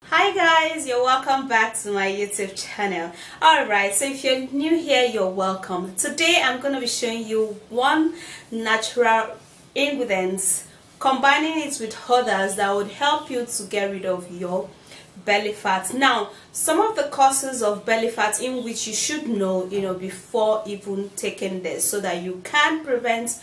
Hi guys, you're welcome back to my YouTube channel. Alright, so if you're new here, you're welcome. Today I'm going to be showing you one natural ingredients, combining it with others that would help you to get rid of your belly fat. Now, some of the causes of belly fat in which you should know, before even taking this, so that you can prevent,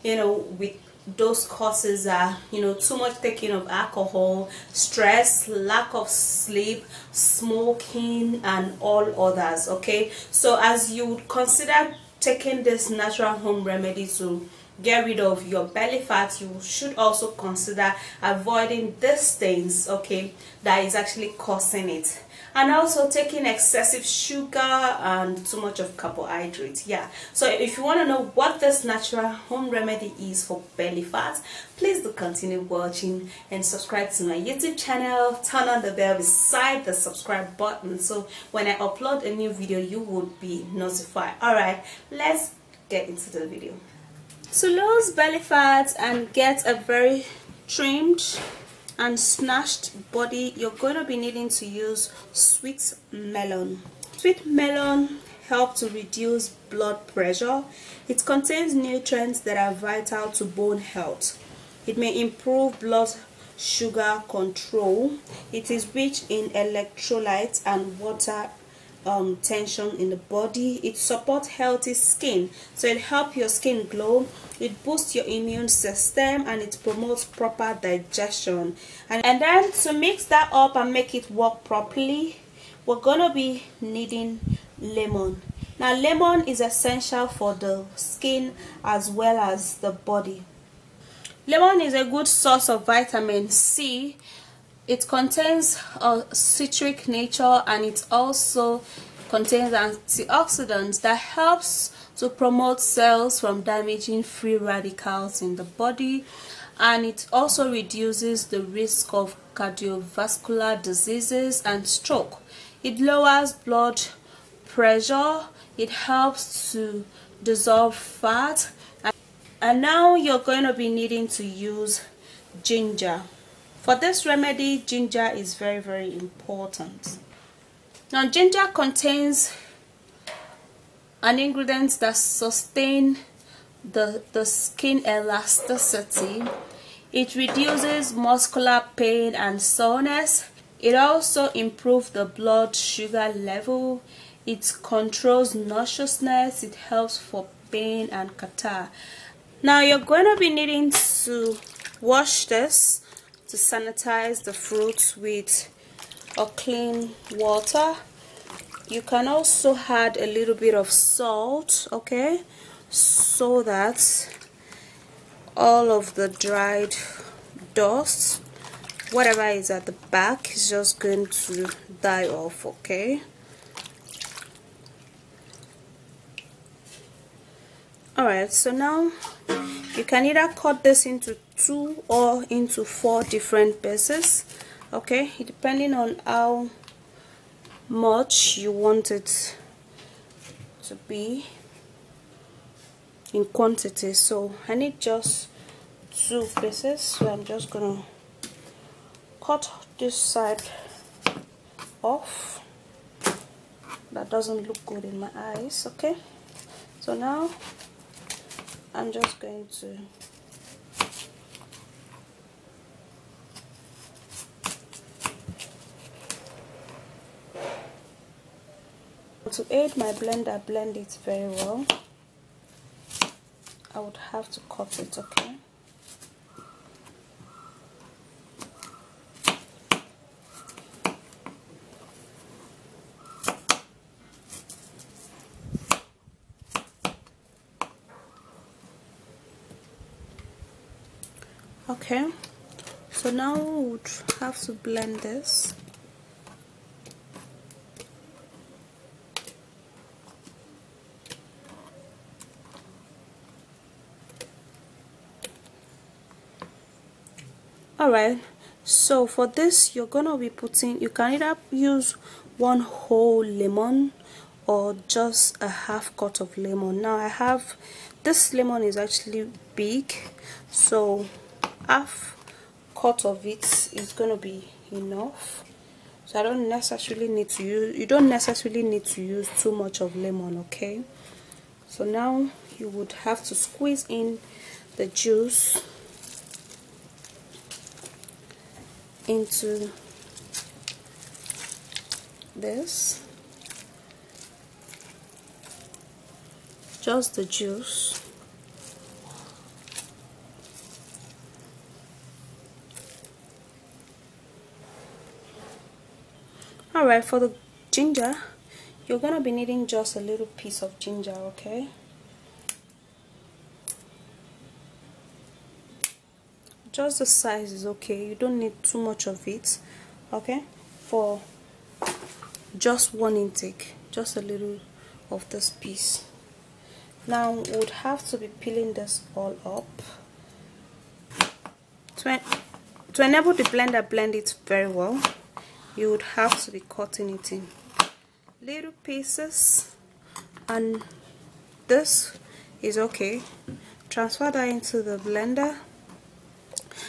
with those causes are too much taking of alcohol, stress, lack of sleep, smoking, and all others. Okay, so as you would consider taking this natural home remedy to get rid of your belly fat, you should also consider avoiding these things, okay, that is actually causing it. And also taking excessive sugar and too much of carbohydrates. Yeah, so if you want to know what this natural home remedy is for belly fat, please do continue watching and subscribe to my YouTube channel. Turn on the bell beside the subscribe button, so when I upload a new video you would be notified. Alright, let's get into the video. To lose belly fat and get a very trimmed and snatched body, you're going to be needing to use sweet melon. Sweet melon helps to reduce blood pressure. It contains nutrients that are vital to bone health. It may improve blood sugar control. It is rich in electrolytes and water tension in the body. It supports healthy skin, so it helps your skin glow. It boosts your immune system and it promotes proper digestion. And then to mix that up and make it work properly, we're gonna be needing lemon. Now lemon is essential for the skin as well as the body. Lemon is a good source of vitamin C. It contains a citric nature, and it also contains antioxidants that helps to promote cells from damaging free radicals in the body, and it also reduces the risk of cardiovascular diseases and stroke. It lowers blood pressure. It helps to dissolve fat. And now you're going to be needing to use ginger. For this remedy, ginger is very, very important. Now, ginger contains an ingredient that sustains the skin elasticity. It reduces muscular pain and soreness. It also improves the blood sugar level. It controls nauseousness. It helps for pain and catarrh. Now, you're going to be needing to wash this to sanitize the fruits with a clean water. You can also add a little bit of salt, okay, so that all of the dried dust, whatever is at the back, is just going to die off, okay. Alright, so now you can either cut this into 2 or into 4 different pieces, okay, depending on how much you want it to be in quantity. So I need just 2 pieces, so I'm just gonna cut this side off. That doesn't look good in my eyes, okay. So now I'm just going to aid my blender blend it very well. I would have to cut it, okay. Okay, so now we would have to blend this. Alright, so for this you're gonna be putting, you can either use 1 whole lemon or just a half cut of lemon. Now I have, this lemon is actually big, so half cut of it is going to be enough. So I don't necessarily need to use, you don't necessarily need to use too much of lemon, okay? So now you would have to squeeze in the juice into this, just the juice. Alright, for the ginger, you're gonna be needing just a little piece of ginger, okay? Just the size is okay, you don't need too much of it, okay? For just one intake, just a little of this piece. Now we would have to be peeling this all up to enable the blender blend it very well. You would have to be cutting it in little pieces, and this is okay. Transfer that into the blender,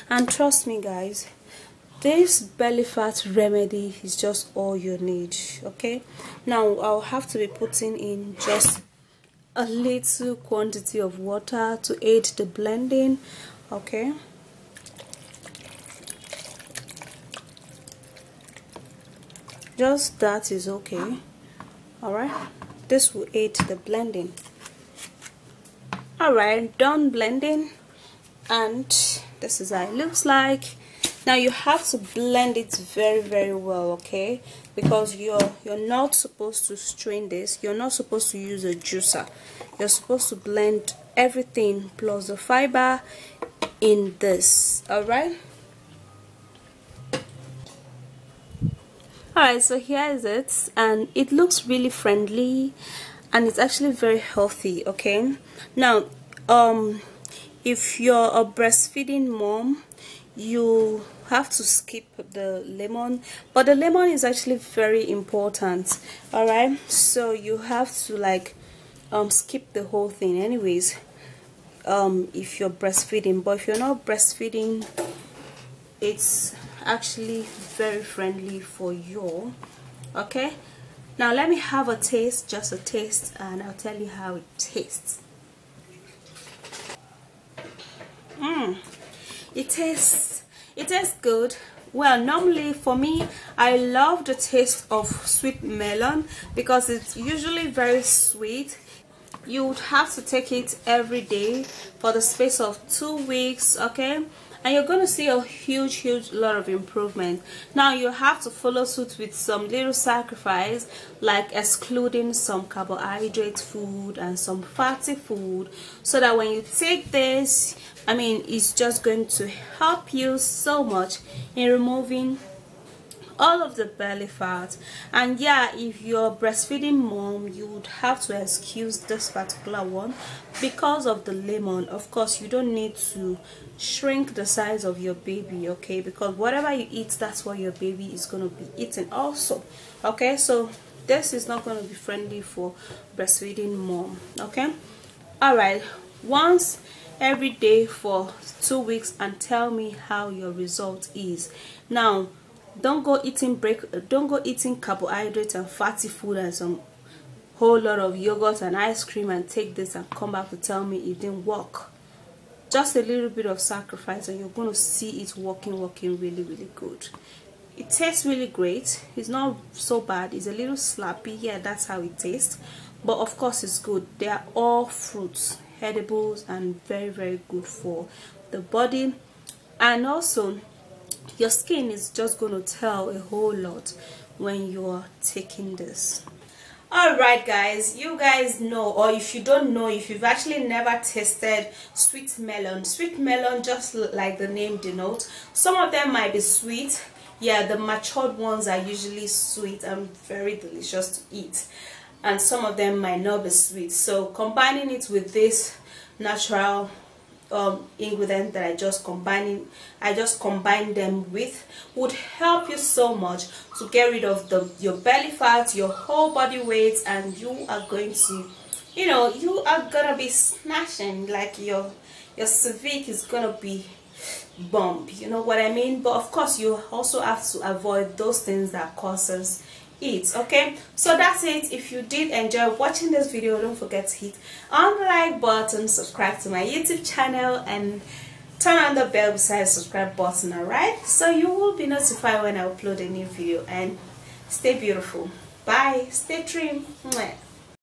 and trust me guys, this belly fat remedy is just all you need, okay? Now I'll have to be putting in just a little quantity of water to aid the blending, okay? Just that is okay. Alright, this will aid the blending. Alright, done blending, and this is how it looks like. Now you have to blend it very well, okay? Because you're not supposed to strain this, you're not supposed to use a juicer. You're supposed to blend everything plus the fiber in this. Alright? Alright, so here is it, and it looks really friendly, and it's actually very healthy, okay? Now if you're a breastfeeding mom, you have to skip the lemon, but the lemon is actually very important. Alright, so you have to like skip the whole thing anyways, if you're breastfeeding. But if you're not breastfeeding, it's actually very friendly for you, okay? Now let me have a taste, just a taste, and I'll tell you how it tastes. It tastes good. Well, normally for me, I love the taste of sweet melon because it's usually very sweet. You would have to take it every day for the space of 2 weeks, okay? And you're going to see a huge lot of improvement. Now you have to follow suit with some little sacrifice, like excluding some carbohydrate food and some fatty food, so that when you take this, I mean, it's just going to help you so much in removing all of the belly fat. And yeah, if you're a breastfeeding mom, you would have to excuse this particular one because of the lemon. Of course, you don't need to shrink the size of your baby, okay? Because whatever you eat, that's what your baby is going to be eating also, okay? So this is not going to be friendly for breastfeeding mom, okay? All right, once every day for 2 weeks, and tell me how your result is. Now don't go eating carbohydrate and fatty food and some whole lot of yogurt and ice cream and take this and come back to tell me it didn't work. Just a little bit of sacrifice and you're going to see it working really good. It tastes really great. It's not so bad. It's a little slappy. Yeah, that's how it tastes, but of course it's good. They are all fruits, edibles, and very good for the body. And also your skin is just going to tell a whole lot when you're taking this. Alright guys, you guys know, or if you don't know, if you've actually never tasted sweet melon, just like the name denotes, some of them might be sweet. Yeah, the matured ones are usually sweet and very delicious to eat, and some of them might not be sweet. So combining it with this natural ingredient that I just combined them with would help you so much to get rid of your belly fat, your whole body weight, and you are going to, you are gonna be smashing. Like your cervix is gonna be bump, you know what I mean? But of course you also have to avoid those things that causes it. Okay, so that's it. If you did enjoy watching this video, don't forget to hit on the like button, subscribe to my YouTube channel, and turn on the bell beside the subscribe button. Alright, so you will be notified when I upload a new video. And stay beautiful. Bye. Stay trim. Mwah.